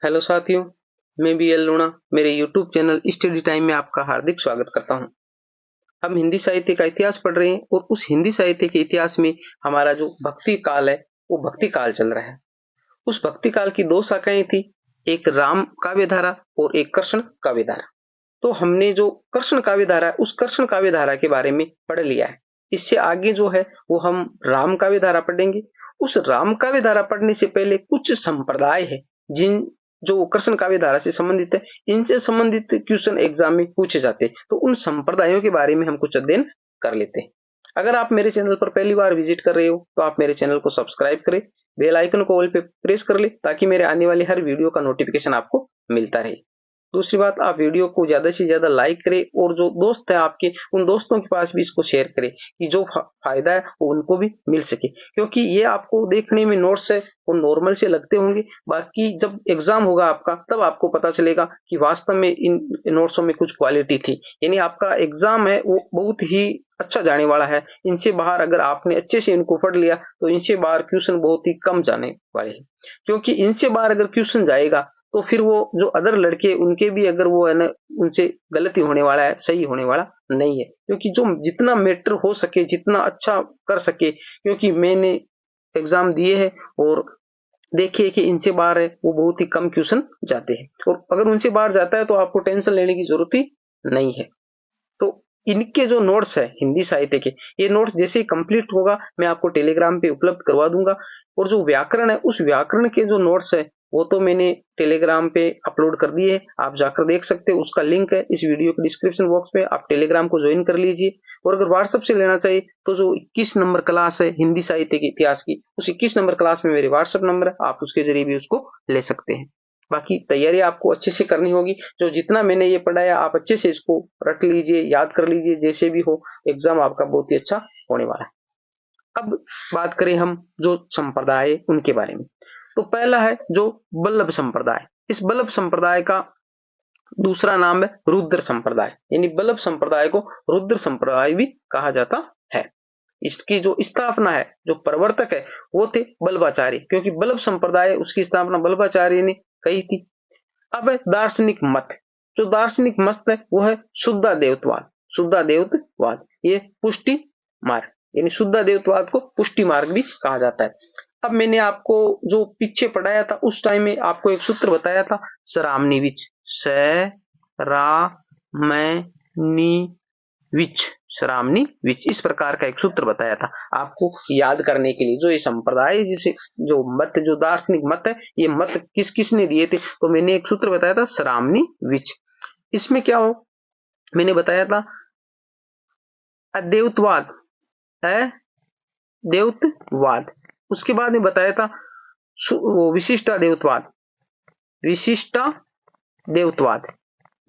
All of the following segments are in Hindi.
हेलो साथियों, मैं बी एल लूणा मेरे यूट्यूब चैनल स्टडी टाइम में आपका हार्दिक स्वागत करता हूं। हम हिंदी साहित्य का इतिहास पढ़ रहे हैं और उस हिंदी साहित्य के इतिहास में हमारा जो भक्ति काल है वो भक्ति काल चल रहा है। उस भक्ति काल की दो शाखाएं थी, एक राम काव्य धारा और एक कृष्ण काव्य धारा। तो हमने जो कृष्ण काव्य धारा है उस कृष्ण काव्य धारा के बारे में पढ़ लिया है। इससे आगे जो है वो हम राम काव्य धारा पढ़ेंगे। उस राम काव्य धारा पढ़ने से पहले कुछ संप्रदाय है जिन जो कृष्ण काव्य धारा से संबंधित है, इनसे संबंधित क्वेश्चन एग्जाम में पूछे जाते हैं। तो उन संप्रदायों के बारे में हम कुछ अध्ययन कर लेते हैं। अगर आप मेरे चैनल पर पहली बार विजिट कर रहे हो तो आप मेरे चैनल को सब्सक्राइब करें, बेल आइकन को ऑल पे प्रेस कर ले ताकि मेरे आने वाले हर वीडियो का नोटिफिकेशन आपको मिलता रहे। दूसरी बात, आप वीडियो को ज्यादा से ज्यादा लाइक करें और जो दोस्त है आपके उन दोस्तों के पास भी इसको शेयर करें कि जो फायदा है वो उनको भी मिल सके, क्योंकि ये आपको देखने में नोट्स है वो नॉर्मल से लगते होंगे, बाकी जब एग्जाम होगा आपका तब आपको पता चलेगा कि वास्तव में इन नोट्सों में कुछ क्वालिटी थी। यानी आपका एग्जाम है वो बहुत ही अच्छा जाने वाला है। इनसे बाहर अगर आपने अच्छे से इनको पढ़ लिया तो इनसे बाहर क्वेश्चन बहुत ही कम जाने वाले हैं, क्योंकि इनसे बाहर अगर क्वेश्चन जाएगा तो फिर वो जो अदर लड़के उनके भी अगर वो है ना उनसे गलती होने वाला है, सही होने वाला नहीं है। क्योंकि जो जितना मैटर हो सके जितना अच्छा कर सके, क्योंकि मैंने एग्जाम दिए हैं और देखिए कि इनसे बाहर है वो बहुत ही कम क्वेश्चन जाते हैं, और अगर उनसे बाहर जाता है तो आपको टेंशन लेने की जरूरत ही नहीं है। तो इनके जो नोट्स है हिंदी साहित्य के, ये नोट्स जैसे ही कंप्लीट होगा मैं आपको टेलीग्राम पे उपलब्ध करवा दूंगा। और जो व्याकरण है उस व्याकरण के जो नोट्स है वो तो मैंने टेलीग्राम पे अपलोड कर दिए, आप जाकर देख सकते हो। उसका लिंक है इस वीडियो के डिस्क्रिप्शन बॉक्स पे, आप टेलीग्राम को ज्वाइन कर लीजिए। और अगर व्हाट्सएप से लेना चाहिए तो जो 21 नंबर क्लास है हिंदी साहित्य के इतिहास की, उस 21 नंबर क्लास में मेरे व्हाट्सएप नंबर है, आप उसके जरिए भी उसको ले सकते हैं। बाकी तैयारी आपको अच्छे से करनी होगी। जो जितना मैंने ये पढ़ाया आप अच्छे से इसको रट लीजिए, याद कर लीजिए, जैसे भी हो एग्जाम आपका बहुत ही अच्छा होने वाला है। अब बात करें हम जो संप्रदाय उनके बारे में, तो पहला है जो बल्लभ संप्रदाय। इस बल्लभ संप्रदाय का दूसरा नाम है रुद्र संप्रदाय, यानी बल्लभ संप्रदाय को रुद्र संप्रदाय भी कहा जाता है। इसकी जो स्थापना है, जो प्रवर्तक है वो थे बल्लभाचार्य, क्योंकि बल्लभ संप्रदाय उसकी स्थापना बल्लभाचार्य ने कही थी। अब है दार्शनिक मत। जो दार्शनिक मत है वो है शुद्धादेवत्वाद। शुद्धादेवत्वाद ये पुष्टि मार्ग, यानी शुद्धादेवत्वाद को पुष्टि मार्ग भी कहा जाता है। अब मैंने आपको जो पीछे पढ़ाया था उस टाइम में आपको एक सूत्र बताया था सरामनिविच, स रा मैं नी विच, सरामनी विच, इस प्रकार का एक सूत्र बताया था आपको याद करने के लिए। जो ये संप्रदाय जिसे जो मत जो दार्शनिक मत है ये मत किस किसने दिए थे, तो मैंने एक सूत्र बताया था सरामनी विच। इसमें क्या हो मैंने बताया था अद्वैतवाद है, देवत्वाद। उसके बाद में बताया था विशिष्टाद्वैतवाद, विशिष्टाद्वैतवाद,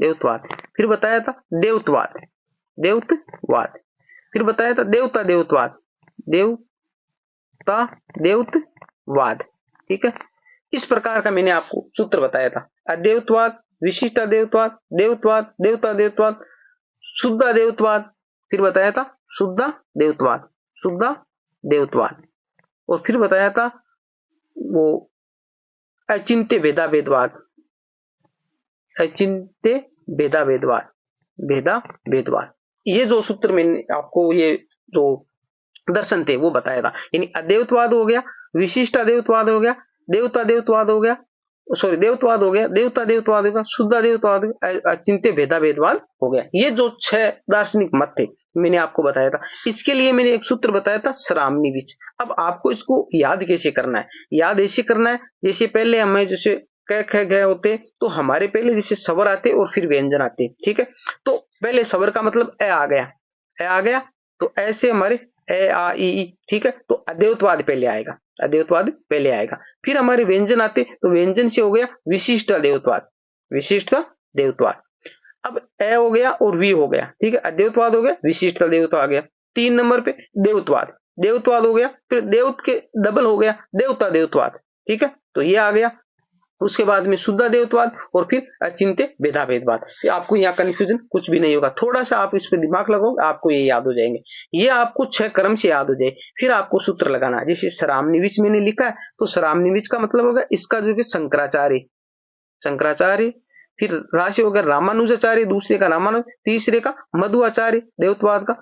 देवत्वाद। फिर बताया था देवत्वाद, देवत्वाद। फिर बताया था देवता देवत्वाद, देवता देवत्वाद। ठीक है, इस प्रकार का मैंने आपको सूत्र बताया था। अद्वैतवाद, विशिष्टाद्वैतवाद, देवत्वाद, देवता देवत्वाद, शुद्ध देवत्वाद। फिर बताया था शुद्ध देवत्वाद, शुद्ध देवत्वाद। और फिर बताया था वो अचिंत्य भेदाभेदवाद, अचिंत्य भेदाभेदवाद, भेदाभेदवाद। ये जो सूत्र मैंने आपको ये जो दर्शन थे वो बताया था। यानी अद्वैतवाद हो गया, विशिष्ट अद्वैतवाद हो गया, देवता देवत्वाद हो गया, सॉरी देवत्वाद हो गया, देवता देवत्वाद हो गया, शुद्ध देवत्वाद हो गया, अचिंत्य भेदाभेदवाद हो गया। ये जो 6 दार्शनिक मत थे मैंने आपको बताया था। इसके लिए मैंने एक सूत्र बताया था सरामनी विच। अब आपको इसको याद कैसे करना है, याद ऐसे करना है जैसे पहले हमें जैसे क ख ग होते तो हमारे पहले जैसे स्वर आते और फिर व्यंजन आते। ठीक है, तो पहले स्वर का मतलब ए आ गया, ए आ गया, तो ऐसे हमारे ए आ ई। ठीक है, तो अद्वैतवाद पहले आएगा, अद्वैतवाद पहले आएगा। फिर हमारे व्यंजन आते तो व्यंजन से हो गया विशिष्ट देवत्वाद, विशिष्ट देवत्वाद। अब ए हो गया और वी हो गया। ठीक है, अद्वैतवाद हो गया, विशिष्ट देवत्व आ गया। 3 नंबर पे देवत्वाद, देवत्वाद हो गया, फिर देवत के डबल हो गया देवता देवत्वाद। ठीक है, तो ये आ गया। उसके बाद में शुद्ध देवत्वाद और फिर अचिंत्य भेदाभेदवाद। आपको यहाँ कंफ्यूजन कुछ भी नहीं होगा, थोड़ा सा आप इस पर दिमाग लगाओ आपको ये याद हो जाएंगे। ये आपको 6 क्रम से याद हो जाए। फिर आपको सूत्र लगाना है, जैसे सरामनिविच मैंने लिखा है तो सरामनिविच का मतलब होगा इसका जो कि शंकराचार्य, शंकराचार्य, फिर राशि हो गया रामानुजाचार्य, दूसरे का रामानुज, तीसरे का मध्वाचार्य देवत्ववाद का,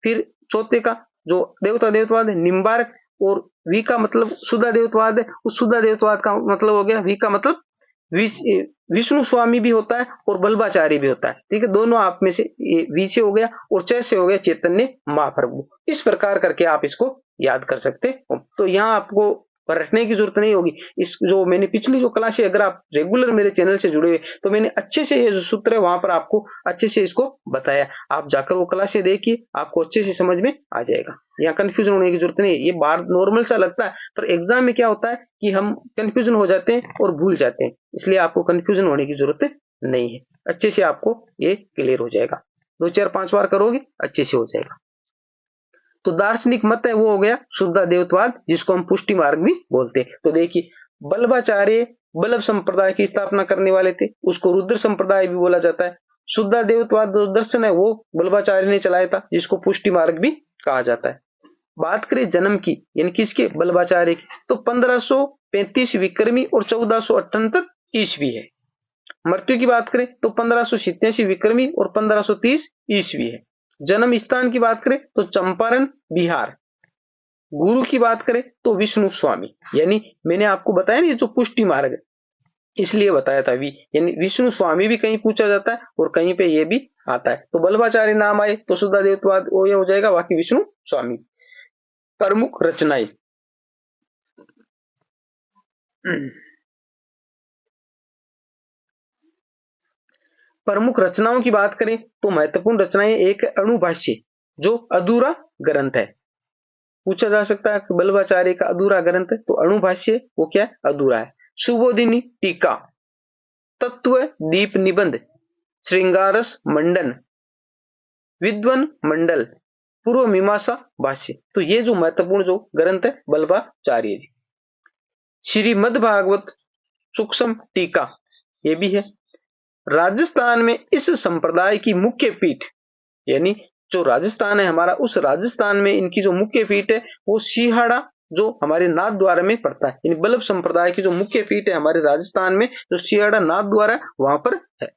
फिर चौथे का जो देवता देवत्ववाद है निम्बार्क, और वी का मतलब शुद्ध देवत्ववाद है, उस शुद्ध देवत्ववाद का मतलब हो गया वी का मतलब विष्णु स्वामी भी होता है और बल्लभाचार्य भी होता है। ठीक है, दोनों आप में से वी से हो गया और च से हो गया चैतन्य महाप्रभु। इस प्रकार करके आप इसको याद कर सकते हो। तो यहाँ आपको रटने की जरूरत नहीं होगी। इस जो मैंने पिछली जो क्लास है, अगर आप रेगुलर मेरे चैनल से जुड़े हुए तो मैंने अच्छे से ये जो सूत्र है वहां पर आपको अच्छे से इसको बताया। आप जाकर वो क्लास देखिए, आपको अच्छे से समझ में आ जाएगा। यहाँ कंफ्यूजन होने की जरूरत नहीं है। ये बार नॉर्मल सा लगता है, पर एग्जाम में क्या होता है कि हम कंफ्यूजन हो जाते हैं और भूल जाते हैं, इसलिए आपको कंफ्यूजन होने की जरूरत नहीं है। अच्छे से आपको ये क्लियर हो जाएगा। 2 4 5 बार करोगे अच्छे से हो जाएगा। तो दार्शनिक मत है वो हो गया शुद्ध देवत्ववाद, जिसको हम पुष्टि मार्ग भी बोलते हैं। तो देखिए बल्लभाचार्य बल्लभ संप्रदाय की स्थापना करने वाले थे, उसको रुद्र संप्रदाय भी बोला जाता है। शुद्ध देवत्ववाद जो दर्शन है वो बल्लभाचार्य ने चलाया था, जिसको पुष्टि मार्ग भी कहा जाता है। बात करें जन्म की, यानी किसके, बल्लभाचार्य की, तो 1535 विक्रमी और 1478 ईस्वी है। मृत्यु की बात करें तो 1587 विक्रमी और 1530 ईस्वी है। जन्म स्थान की बात करें तो चंपारण बिहार। गुरु की बात करें तो विष्णु स्वामी। यानी मैंने आपको बताया ना ये जो पुष्टि मार्ग है, इसलिए बताया था यानी विष्णु स्वामी भी कहीं पूछा जाता है और कहीं पे ये भी आता है। तो बल्लभाचार्य नाम आए तो शुद्ध देवत्ववाद वो ये हो जाएगा, बाकी विष्णु स्वामी। प्रमुख रचनाएं, प्रमुख रचनाओं की बात करें तो महत्वपूर्ण रचनाएं एक अणुभाष्य जो अधूरा ग्रंथ है। पूछा जा सकता है कि बल्लभाचार्य का अधूरा ग्रंथ है, तो अणुभाष्य वो क्या है, अधूरा है। सुबोधिनी टीका, तत्व दीप निबंध, श्रृंगारस मंडन, विद्वन मंडल, पूर्व मीमांसा भाष्य। तो ये जो महत्वपूर्ण जो ग्रंथ है बल्लभाचार्य जी। श्रीमद् भागवत सूक्ष्म टीका ये भी है। राजस्थान में इस संप्रदाय की मुख्य पीठ, यानी जो राजस्थान है हमारा, उस राजस्थान में इनकी जो मुख्य पीठ है वो सिहाड़ा जो हमारे नाथद्वारा में पड़ता है। यानी बल्लभ संप्रदाय की जो मुख्य पीठ है हमारे राजस्थान में, जो सिहाड़ा नाथद्वारा वहां पर है।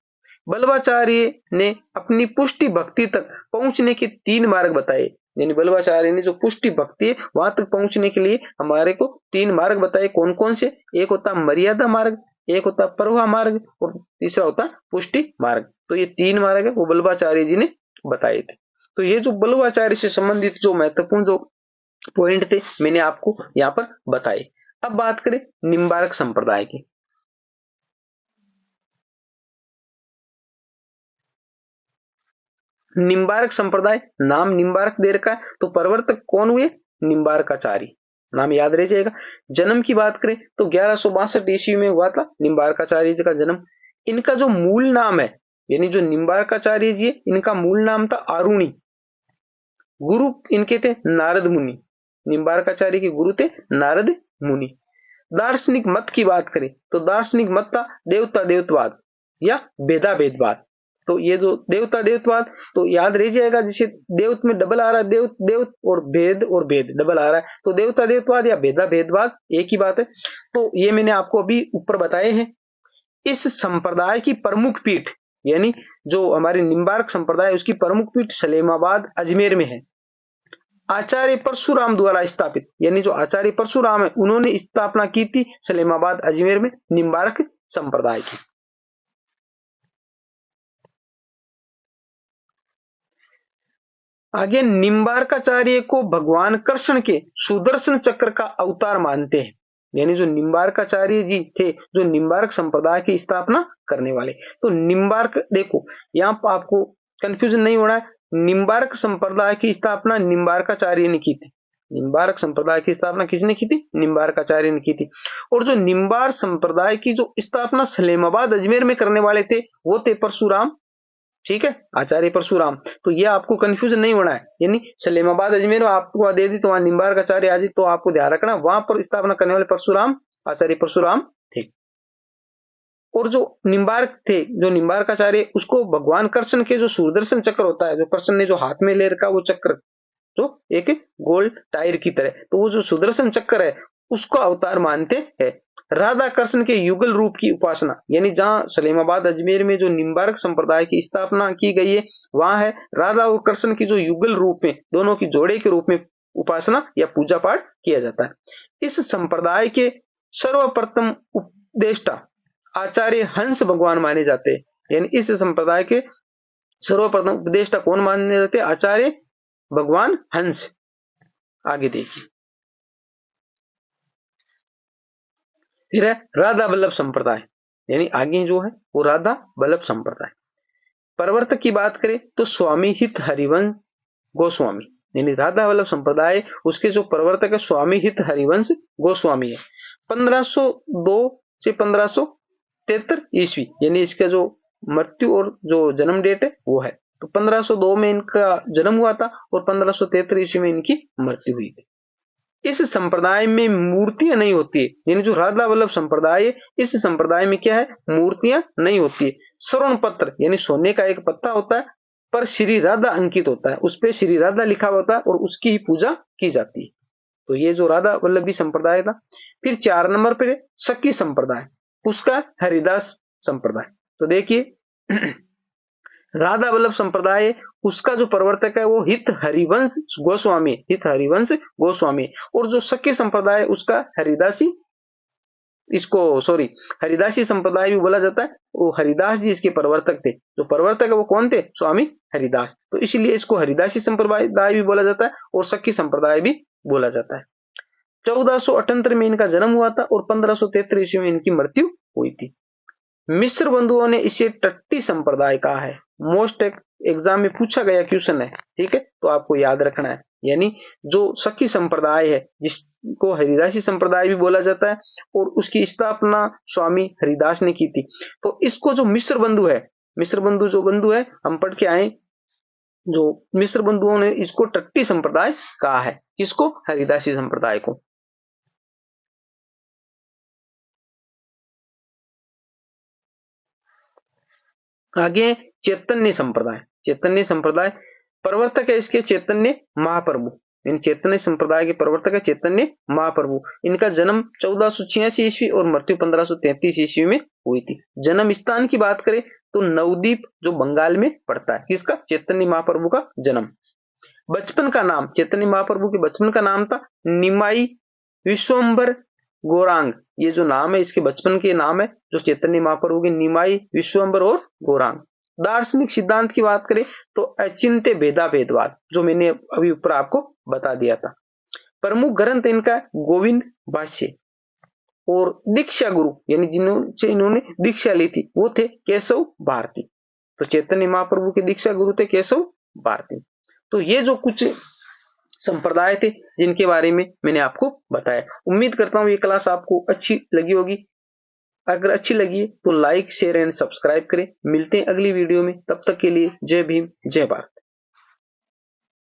बल्लभाचार्य ने अपनी पुष्टि भक्ति तक पहुंचने के 3 मार्ग बताए। यानी बल्लभाचार्य ने जो पुष्टि भक्ति है वहां तक पहुंचने के लिए हमारे को 3 मार्ग बताए। कौन कौन से, एक होता मर्यादा मार्ग, एक होता प्रवाह मार्ग और तीसरा होता पुष्टि मार्ग। तो ये 3 मार्ग है वो बल्लभाचार्य जी ने बताए थे। तो ये जो बल्लभाचार्य से संबंधित जो महत्वपूर्ण जो पॉइंट थे मैंने आपको यहाँ पर बताए। अब बात करें निम्बार्क संप्रदाय की। निम्बार्क संप्रदाय, नाम निम्बार्क दे रखा है, तो प्रवर्तक कौन हुए, निम्बार्काचार्य, नाम याद रह जाएगा। जन्म की बात करें तो 1162 ईस्वी में हुआ था निम्बार्काचार्य जी का जन्म। इनका जो मूल नाम है, यानी जो निम्बार्काचार्य जी है, इनका मूल नाम था आरुणी। गुरु इनके थे नारद मुनि। निम्बार्काचार्य के गुरु थे नारद मुनि। दार्शनिक मत की बात करें तो दार्शनिक मत था देवता देवत्ववाद या भेदा भेदवाद। तो ये जो देवता देवत्ववाद, तो याद रह जाएगा, जैसे देवत में डबल आ रहा है, देव देव और भेद डबल आ रहा है, तो देवता देवत्ववाद या भेदा भेदवाद एक ही बात है। तो ये मैंने आपको अभी ऊपर बताए हैं। इस संप्रदाय की प्रमुख पीठ, यानी जो हमारे निम्बार्क संप्रदाय उसकी प्रमुख पीठ सलेमाबाद अजमेर में है। आचार्य परशुराम द्वारा स्थापित, यानी जो आचार्य परशुराम है उन्होंने स्थापना की थी सलेमाबाद अजमेर में निम्बार्क संप्रदाय की। आगे निम्बार्काचार्य को भगवान कृष्ण के सुदर्शन चक्र का अवतार मानते हैं। यानी जो निम्बार्काचार्य जी थे जो निम्बार्क संप्रदाय की स्थापना करने वाले। तो निम्बार्क, देखो यहाँ पर आपको कंफ्यूजन नहीं होना है, निम्बार्क संप्रदाय की स्थापना निम्बार्काचार्य ने की थी। निम्बार्क संप्रदाय की स्थापना किसने की थी, निम्बार्काचार्य ने की थी। और जो निम्बार्क संप्रदाय की जो स्थापना सलेमाबाद अजमेर में करने वाले थे वो थे परशुराम। ठीक है, आचार्य परशुराम। तो ये आपको कंफ्यूजन नहीं होना है, यानी सलेमाबाद अजमेर आपको दे दी तो वहां निम्बार्काचार्य आ जी, तो आपको ध्यान रखना वहां पर स्थापना करने वाले परशुराम, आचार्य परशुराम थे। और जो निम्बार्क थे, जो निम्बार्काचार्य, उसको भगवान कृष्ण के जो सुदर्शन चक्र होता है, जो कृष्ण ने जो हाथ में ले रखा वो चक्र, जो एक गोल टायर की तरह, तो वो जो सुदर्शन चक्र है उसको अवतार मानते हैं। राधा कृष्ण के युगल रूप की उपासना, यानी जहां सलेमाबाद अजमेर में जो निम्बार्क संप्रदाय की स्थापना की गई है, वहां है राधा और कृष्ण की जो युगल रूप में, दोनों की जोड़े के रूप में उपासना या पूजा पाठ किया जाता है। इस संप्रदाय के सर्वप्रथम उपदेष्टा आचार्य हंस भगवान माने जाते हैं। यानी इस संप्रदाय के सर्वप्रथम उपदेष्टा कौन माने जाते हैं? आचार्य भगवान हंस। आगे देखिए, फिर है राधा वल्लभ संप्रदाय, यानी आगे जो है वो राधा वल्लभ संप्रदाय। प्रवर्तक की बात करें तो स्वामी हित हरिवंश गोस्वामी, यानी राधा वल्लभ संप्रदाय, उसके जो प्रवर्तक है स्वामी हित हरिवंश गोस्वामी है। 1502 से 1573 ईस्वी, यानी इसका जो मृत्यु और जो जन्म डेट है वो है। तो 1502 में इनका जन्म हुआ था और 1573 ईस्वी में इनकी मृत्यु हुई थी। इस संप्रदाय में मूर्तियां नहीं होती है, यानी जो राधा वल्लभ संप्रदाय है, इस संप्रदाय में क्या है? मूर्तियां नहीं होती है। स्वर्ण पत्र, यानी सोने का एक पत्ता होता है, पर श्री राधा अंकित होता है, उस पर श्री राधा लिखा होता है और उसकी ही पूजा की जाती है। तो ये जो राधा वल्लभी संप्रदाय था। फिर 4 नंबर पे सखी संप्रदाय, उसका हरिदास संप्रदाय। तो देखिए राधा वल्लभ संप्रदाय, उसका जो प्रवर्तक है वो हित हरिवंश गोस्वामी, हित हरिवंश गोस्वामी। और जो सखी संप्रदाय उसका हरिदासी, इसको सॉरी हरिदासी संप्रदाय भी बोला जाता है। वो हरिदास जी इसके प्रवर्तक थे। जो प्रवर्तक है वो कौन थे? स्वामी हरिदास। तो इसलिए इसको हरिदासी संप्रदाय भी बोला जाता है और सखी संप्रदाय भी बोला जाता है। 1478 में इनका जन्म हुआ था और 1573 ईस्वी में इनकी मृत्यु हुई थी। मिश्र बंधुओं ने इसे टट्टी संप्रदाय कहा है। मोस्ट एग्जाम में पूछा गया क्वेश्चन है, ठीक है, तो आपको याद रखना है। यानी जो सखी संप्रदाय है, जिसको हरिदासी संप्रदाय भी बोला जाता है, और उसकी स्थापना स्वामी हरिदास ने की थी। तो इसको जो मिश्र बंधु है, मिश्र बंधु जो बंधु है, हम पढ़ के आए, जो मिश्र बंधुओं ने इसको टट्टी संप्रदाय कहा है। किसको? हरिदासी संप्रदाय को। आगे चैतन्य संप्रदाय। चैतन्य संप्रदाय प्रवर्तक है इसके चैतन्य महाप्रभु। इन चैतन्य संप्रदाय के प्रवर्तक है चैतन्य महाप्रभु। इनका जन्म 1486 ईस्वी और मृत्यु 1533 ईस्वी में हुई थी। जन्म स्थान की बात करें तो नवदीप, जो बंगाल में पड़ता है। किसका? चैतन्य महाप्रभु का जन्म। बचपन का नाम, चैतन्य महाप्रभु के बचपन का नाम था निमाई विश्वम्बर गौरांग। ये जो नाम है इसके बचपन के नाम है जो चैतन्य महाप्रभु के, निमाई विश्वम्बर और गौरांग। दार्शनिक सिद्धांत की बात करें तो अचिंत्य भेदा भेदवाद, जो मैंने अभी ऊपर आपको बता दिया था। प्रमुख ग्रंथ इनका गोविंद भाष्य। और दीक्षा गुरु, यानी जिन्होंने इन्होंने दीक्षा ली थी, वो थे केशव भारती। तो चैतन्य महाप्रभु के दीक्षा गुरु थे केशव भारती। तो ये जो कुछ संप्रदाय थे जिनके बारे में मैंने आपको बताया। उम्मीद करता हूं ये क्लास आपको अच्छी लगी होगी। अगर अच्छी लगी तो लाइक, शेयर एंड सब्सक्राइब करें। मिलते हैं अगली वीडियो में, तब तक के लिए जय भीम, जय भारत।